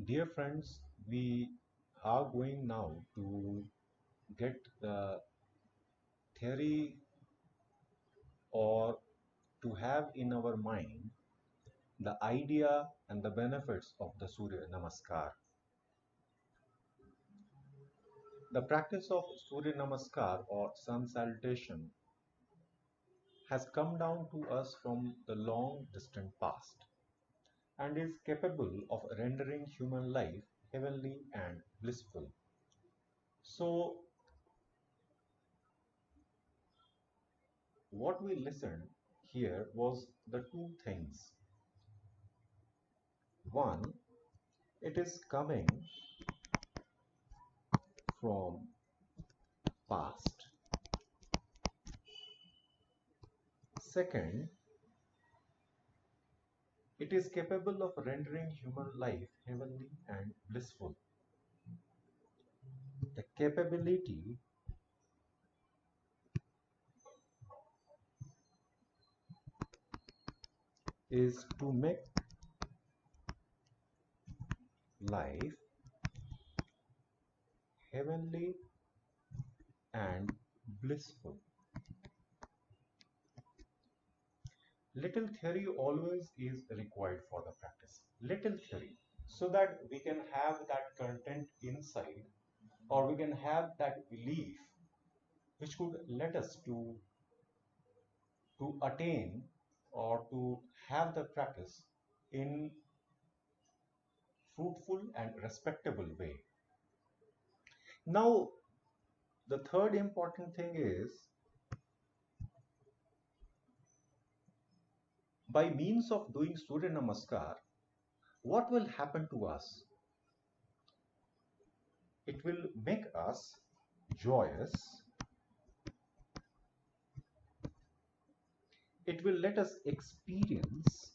Dear friends, we are going now to get the theory or to have in our mind the idea and the benefits of the Surya Namaskar. The practice of Surya Namaskar or Sun Salutation has come down to us from the long distant past and is capable of rendering human life heavenly and blissful. So, what we listened here was the two things. One, it is coming from past. Second, it is capable of rendering human life heavenly and blissful. The capability is to make life heavenly and blissful. Little theory always is required for the practice. Little theory, so that we can have that content inside, or we can have that belief which could let us to attain or to have the practice in fruitful and respectable way. Now, the third important thing is, by means of doing Surya Namaskar, what will happen to us? It will make us joyous. It will let us experience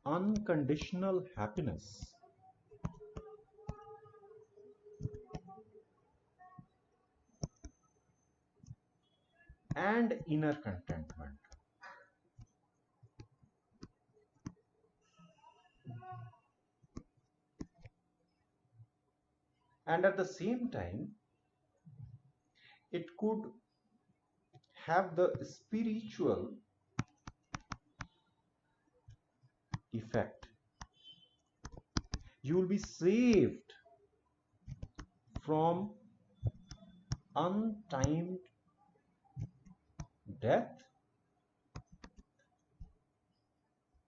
unconditional happiness and inner contentment. And at the same time, it could have the spiritual effect. You will be saved from untimed death,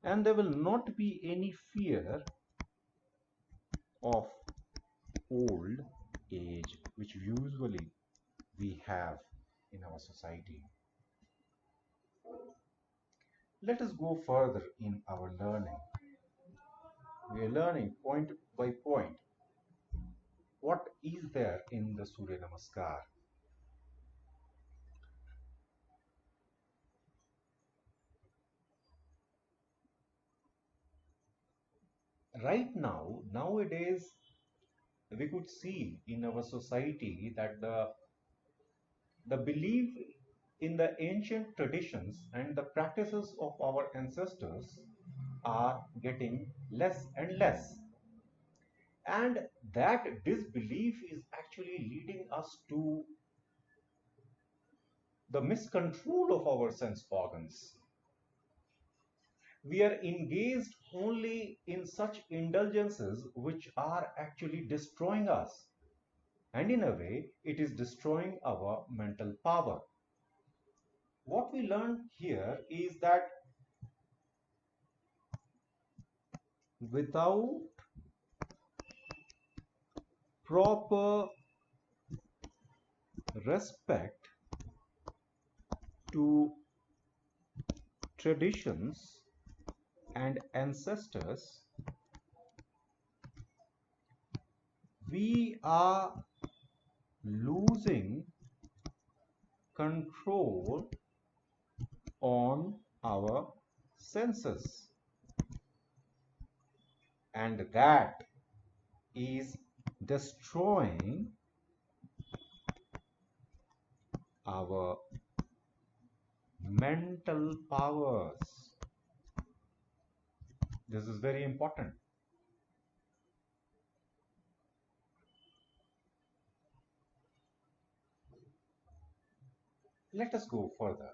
and there will not be any fear of old age, which usually we have in our society. Let us go further in our learning. We are learning point by point what is there in the Surya Namaskar. Right now, nowadays, we could see in our society that the belief in the ancient traditions and the practices of our ancestors are getting less and less. And that disbelief is actually leading us to the miscontrol of our sense organs. We are engaged only in such indulgences which are actually destroying us. And in a way, it is destroying our mental power. What we learn here is that without proper respect to traditions and ancestors, we are losing control on our senses, and that is destroying our mental powers. This is very important. Let us go further.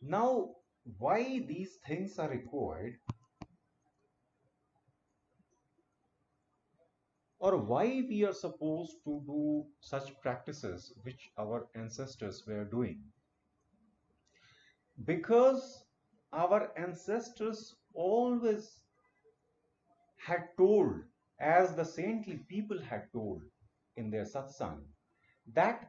Now, why these things are required, or why we are supposed to do such practices which our ancestors were doing? Because our ancestors always had told, as the saintly people had told in their satsang, that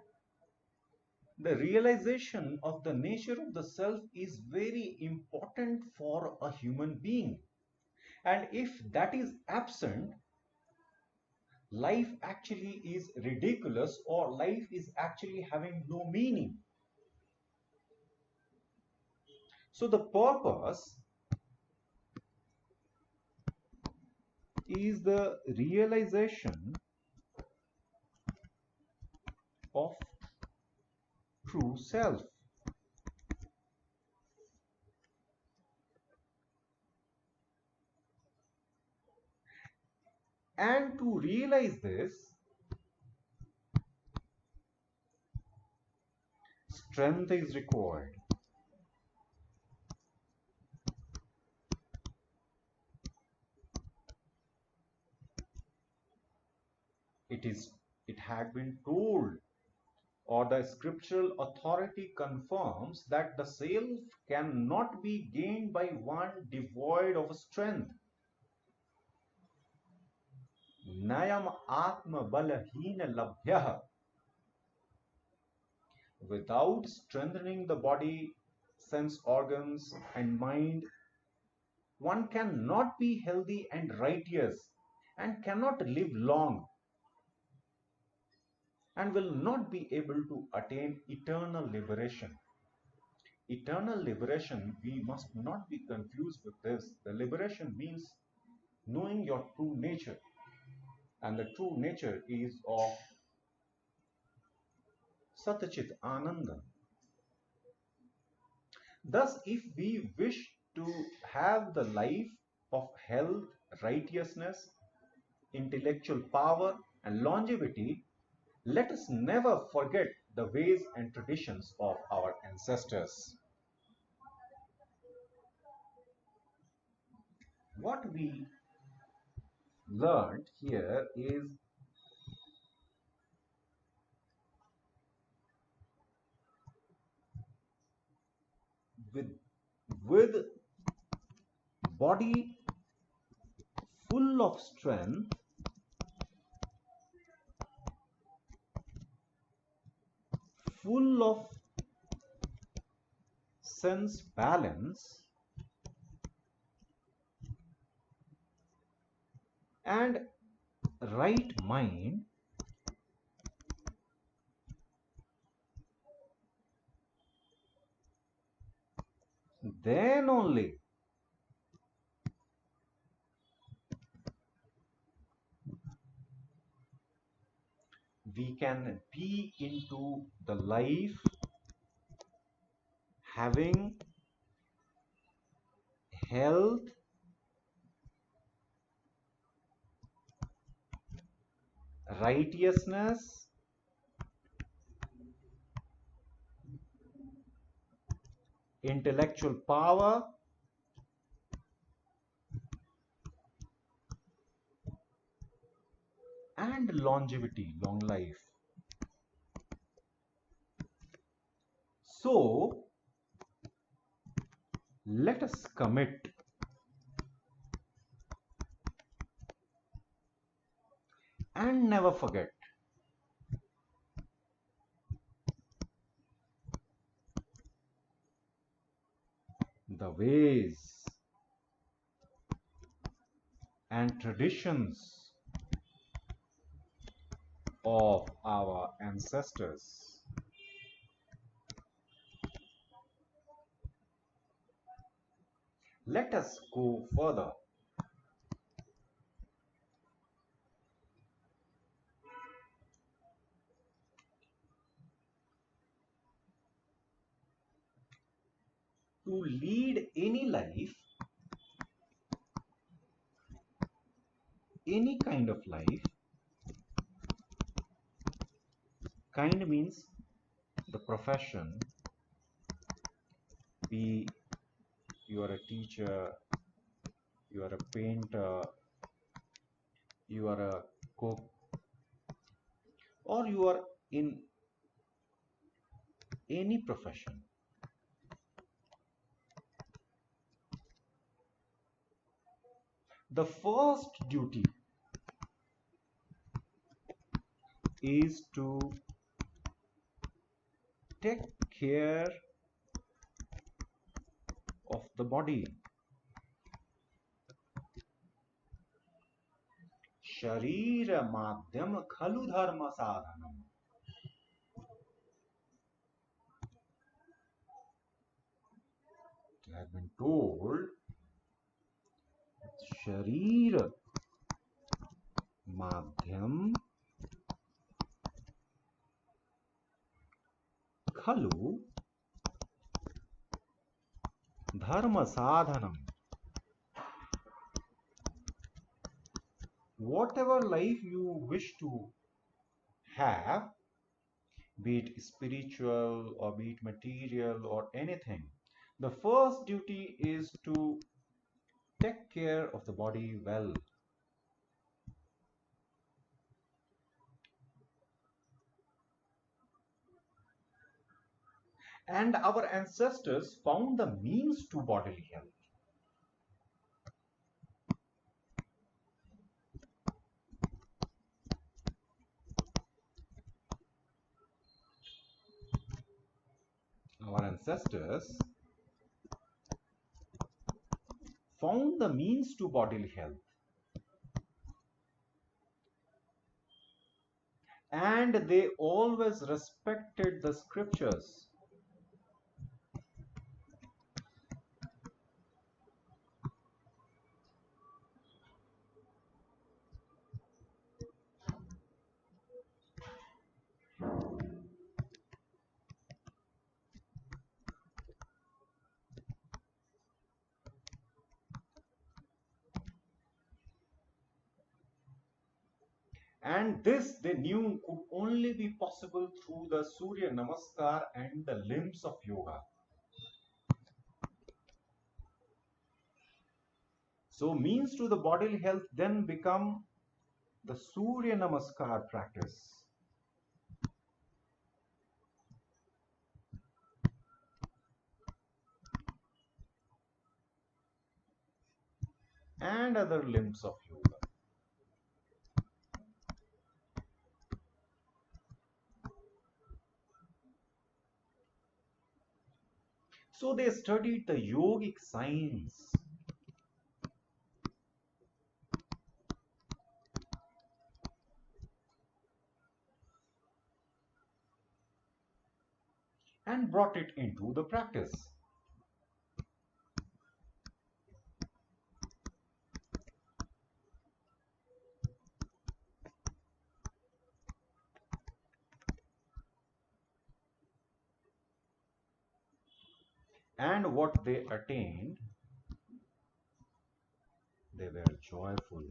the realization of the nature of the self is very important for a human being. And if that is absent, life actually is ridiculous, or life is actually having no meaning. So the purpose is the realization of true self. And to realize this, strength is required. It had been told, or the scriptural authority confirms, that the self cannot be gained by one devoid of strength. Nayam atma balahina labhyah. Without strengthening the body, sense organs, and mind, one cannot be healthy and righteous, and cannot live long, and will not be able to attain eternal liberation. Eternal liberation, we must not be confused with this. The liberation means knowing your true nature, and the true nature is of Satchit Ananda. Thus, if we wish to have the life of health, righteousness, intellectual power, and longevity, let us never forget the ways and traditions of our ancestors. What we learned here is with, with body full of strength, full of sense balance, and right mind, then only we can be into the life having health, righteousness, intellectual power, and longevity, long life. So let us commit and never forget the ways and traditions of our ancestors. Let us go further. to lead any life, any kind of life. Kind means the profession. Be you are a teacher, you are a painter, you are a cook, or you are in any profession. The first duty is to take care of the body. Sharira madhyam khalu dharma sadhanam. I have been told Sharira madhyam khalu dharma sadhanam. Whatever life you wish to have, be it spiritual or be it material or anything, the first duty is to take care of the body well. And our ancestors found the means to bodily health. Our ancestors found the means to bodily health. And they always respected the scriptures. And this they knew could only be possible through the Surya Namaskar and the limbs of yoga. So means to the bodily health then become the Surya Namaskar practice. And other limbs of yoga. So they studied the yogic science. And brought it into the practice. And what they attained, they were joyful.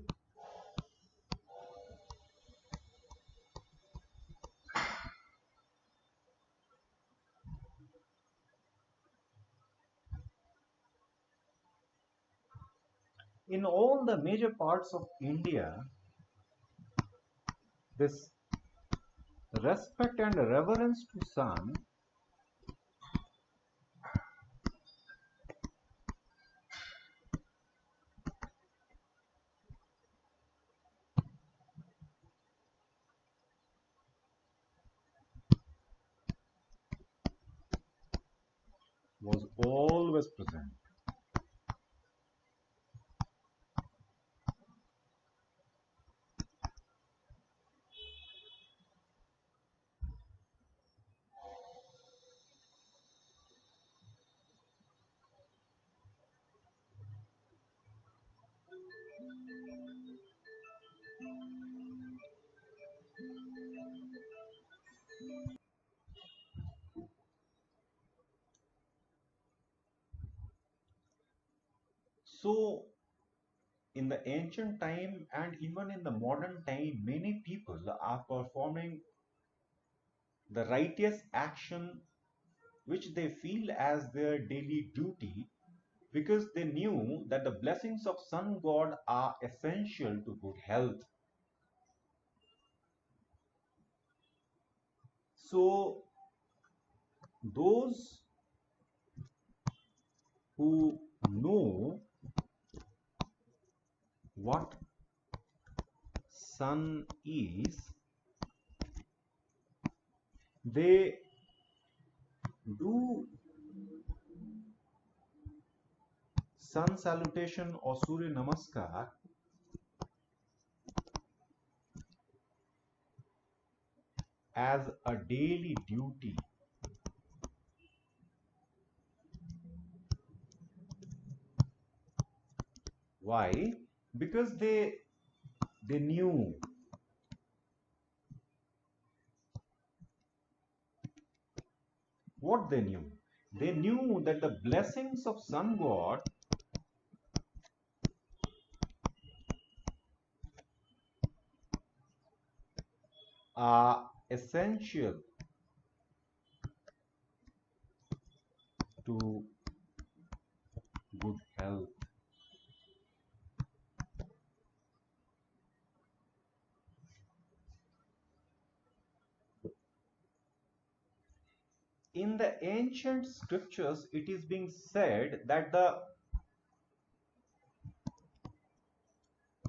In all the major parts of India, this respect and reverence to sun was always present. So in the ancient time and even in the modern time, many people are performing the righteous action which they feel as their daily duty because they knew that the blessings of sun god are essential to good health. So those who know what sun is, they do sun salutation or Surya Namaskar as a daily duty. Why? Because they knew what they knew. They knew that the blessings of sun god are essential to good health. In the ancient scriptures, it is being said that the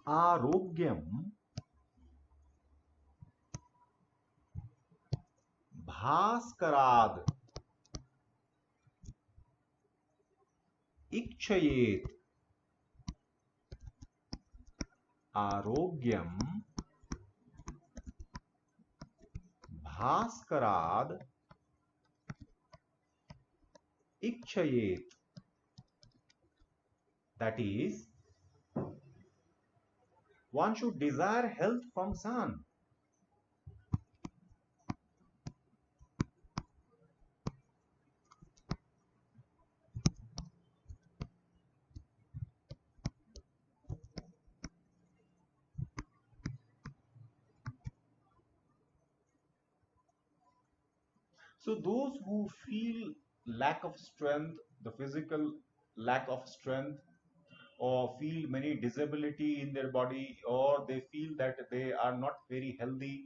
arogyam bhaskarad ikchayet. Arogyam bhaskarad ikchayet. That is, one should desire health from sun. So those who feel lack of strength, the physical lack of strength, or feel many disability in their body, or they feel that they are not very healthy,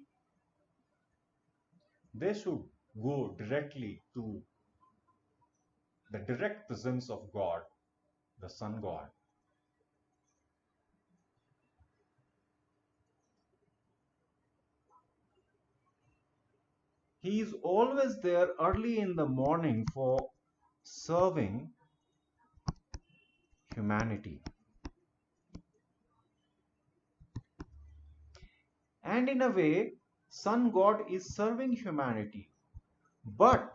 they should go directly to the direct presence of God, the sun god. He is always there early in the morning for serving humanity. And in a way, sun god is serving humanity. But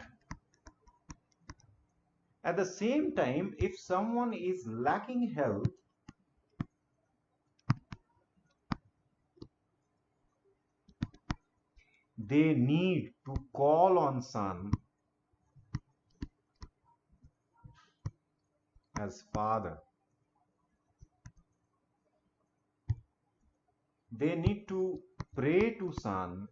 at the same time, if someone is lacking health, they need to call on sun as father. They need to pray to sun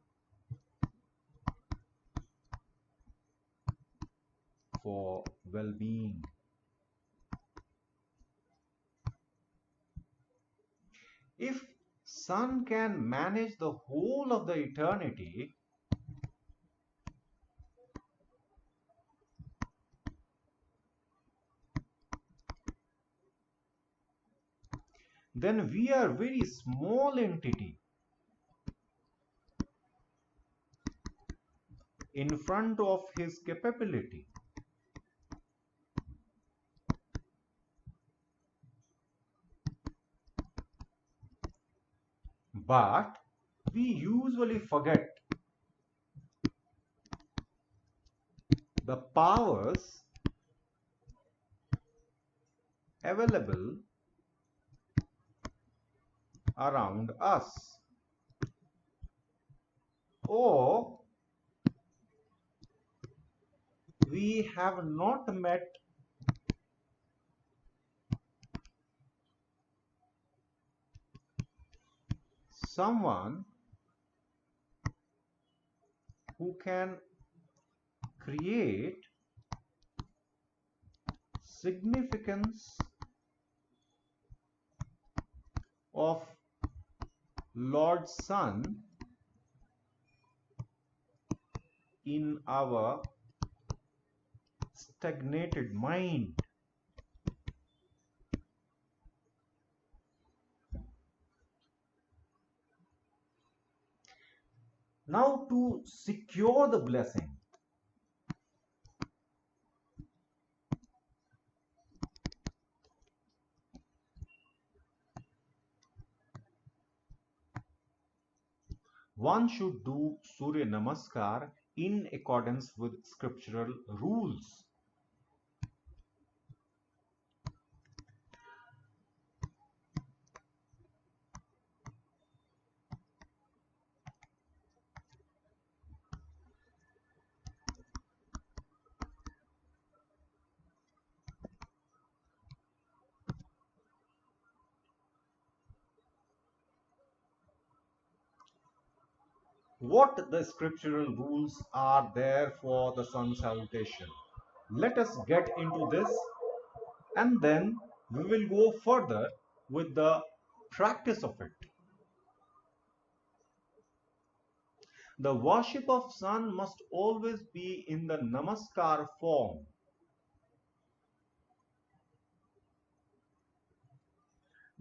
for well-being. If sun can manage the whole of the eternity, then we are very small entity in front of his capability. But we usually forget the powers available around us, or we have not met someone who can create significance of Lord Sun in our stagnated mind. Now, to secure the blessing, one should do Surya Namaskar in accordance with scriptural rules. What the scriptural rules are there for the sun salutation? Let us get into this, and then we will go further with the practice of it. The worship of sun must always be in the namaskar form.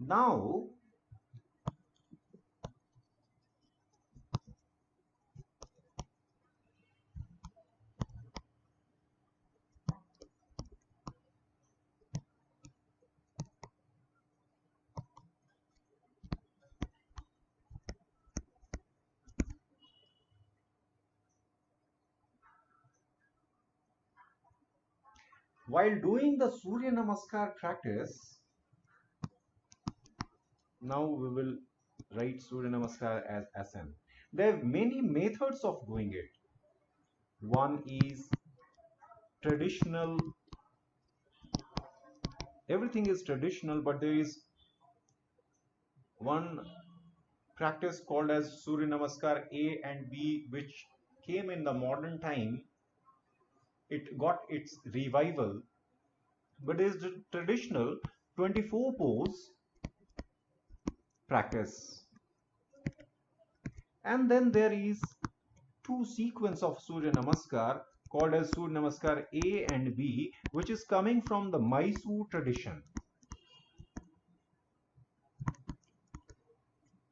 Now, while doing the Surya Namaskar practice, now we will write Surya Namaskar as SN. There are many methods of doing it. One is traditional, everything is traditional, but there is one practice called as Surya Namaskar A and B, which came in the modern time. It got its revival, but there is the traditional 24 pose practice. And then there is two sequence of Surya Namaskar called as Surya Namaskar A and B, which is coming from the Mysore tradition.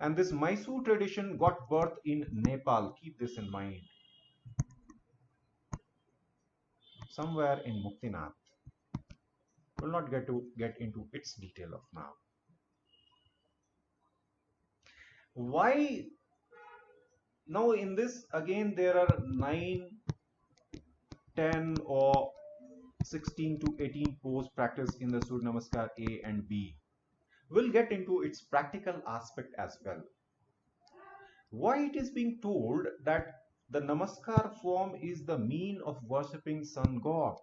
And this Mysore tradition got birth in Nepal. Keep this in mind. Somewhere in Muktinath. We'll not get into its detail of now. Why? Now in this again there are 9, 10 or 16 to 18 pose practice in the Surya Namaskar A and B. We'll get into its practical aspect as well. Why it is being told that the Namaskar form is the mean of worshipping Sun God?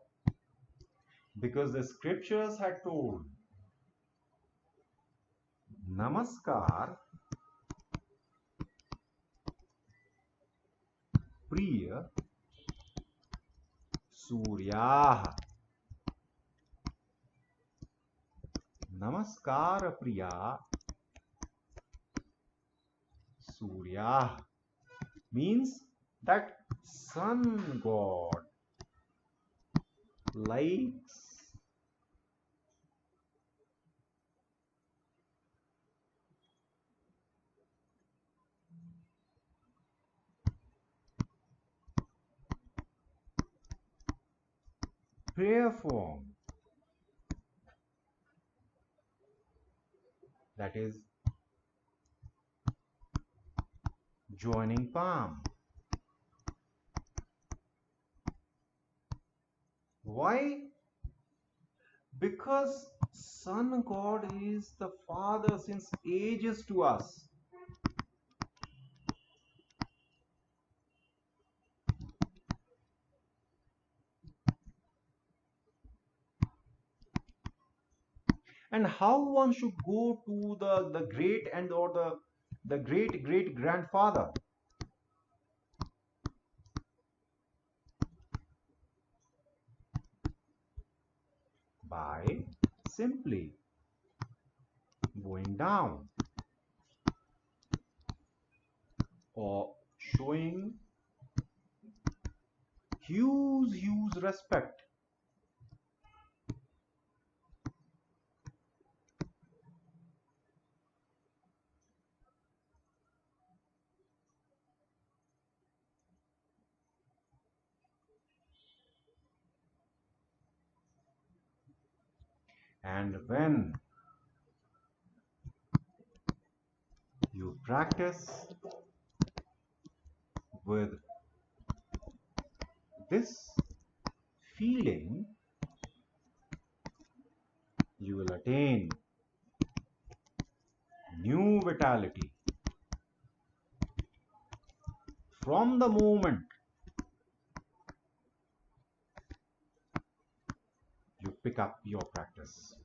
Because the scriptures had told Namaskar Priya Surya. Namaskar Priya Surya means that Sun God likes prayer form, that is joining palm. Why? Because Sun God is the Father since ages to us. And how one should go to the great and or the great great grandfather by simply bowing down or showing huge respect. And when you practice with this feeling, you will attain new vitality from the moment you pick up your practice.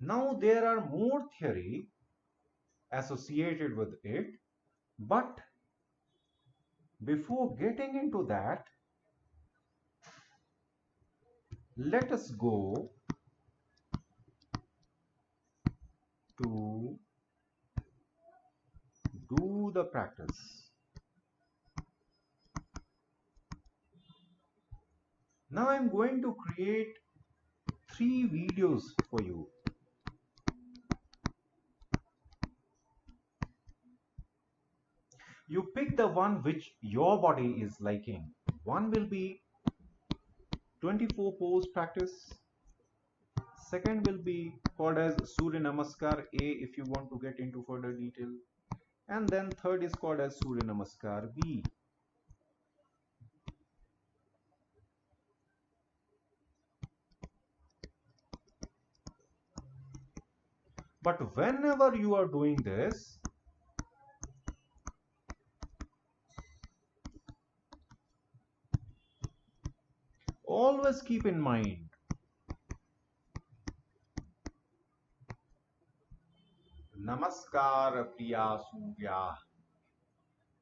Now there are more theory associated with it, but before getting into that, let us go to do the practice. Now I'm going to create 3 videos for you. You pick the one which your body is liking. One will be 24 pose practice. Second will be called as Surya Namaskar A if you want to get into further detail. And then third is called as Surya Namaskar B. But whenever you are doing this, always keep in mind Namaskar Priya Surya.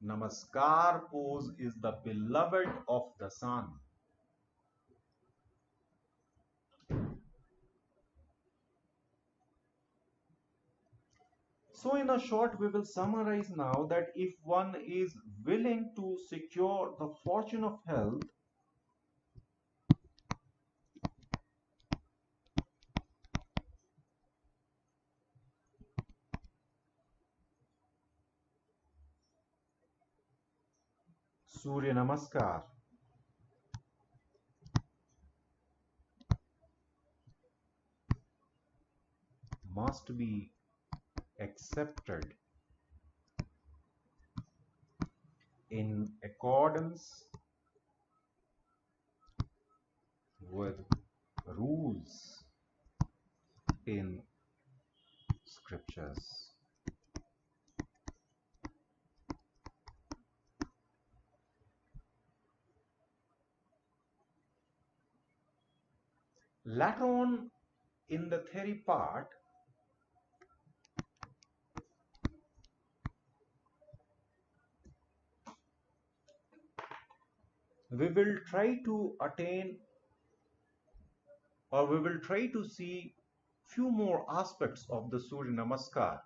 Namaskar pose is the beloved of the sun. So in a short, we will summarize now that if one is willing to secure the fortune of health, Surya Namaskar must be accepted in accordance with rules in scriptures. Later on in the theory part, we will try to attain, or we will try to see few more aspects of the Surya Namaskar.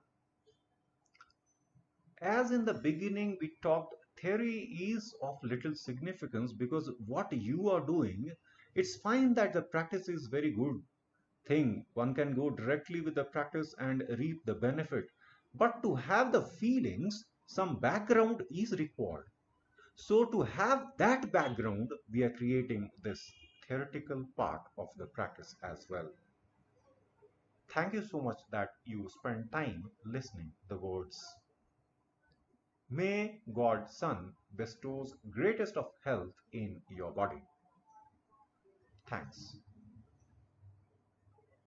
As in the beginning we talked, theory is of little significance because what you are doing, it's fine that the practice is very good thing. One can go directly with the practice and reap the benefit. But to have the feelings, some background is required. So to have that background, we are creating this theoretical part of the practice as well. Thank you so much that you spend time listening the words. May God Sun bestows greatest of health in your body. Thanks.